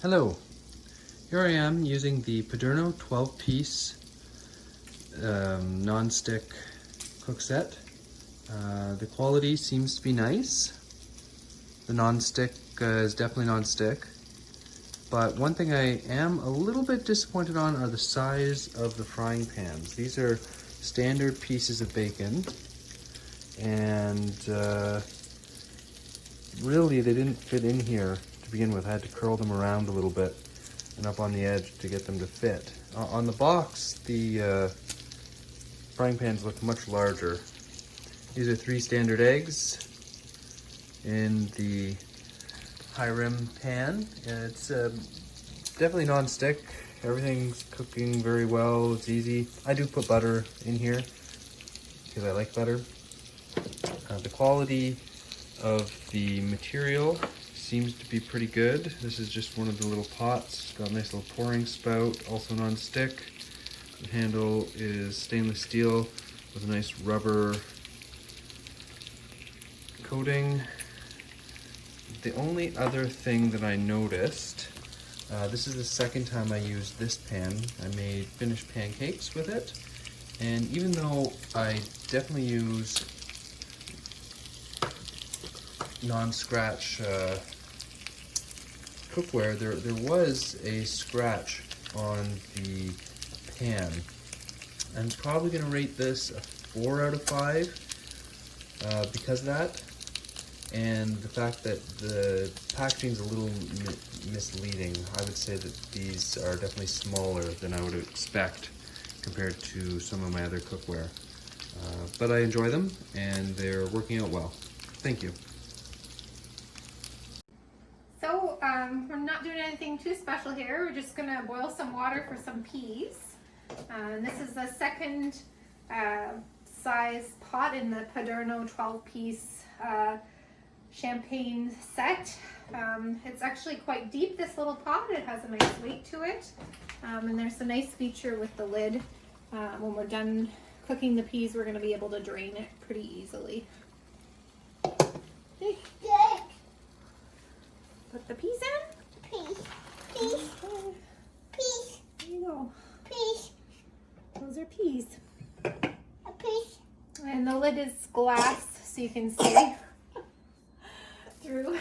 Hello, here I am using the PADERNO 12-piece non-stick cook set. The quality seems to be nice. The non-stick is definitely non-stick. But one thing I am a little bit disappointed on are the size of the frying pans. These are standard pieces of bacon, and really they didn't fit in here to begin with. I had to curl them around a little bit and up on the edge to get them to fit. On the box, the frying pans look much larger. These are 3 standard eggs in the high rim pan. It's definitely non-stick. Everything's cooking very well. It's easy. I do put butter in here because I like butter. The quality of the material seems to be pretty good. This is just one of the little pots. It's got a nice little pouring spout, also non-stick. The handle is stainless steel with a nice rubber coating. The only other thing that I noticed, this is the second time I used this pan. I made finished pancakes with it, and even though I definitely use non-scratch cookware, there was a scratch on the pan. I'm probably going to rate this a 4 out of 5 because of that, and the fact that the packaging is a little misleading. I would say that these are definitely smaller than I would expect compared to some of my other cookware. But I enjoy them, and they're working out well. Thank you. So we're not doing anything too special here. We're just gonna boil some water for some peas. This is the second size pot in the PADERNO 12-piece champagne set. It's actually quite deep, this little pot. It has a nice weight to it. And there's a nice feature with the lid. When we're done cooking the peas, we're gonna be able to drain it pretty easily. Hey. Put the peas in. Peas. There you go. Peas. Those are peas. A piece. And the lid is glass, so you can see through.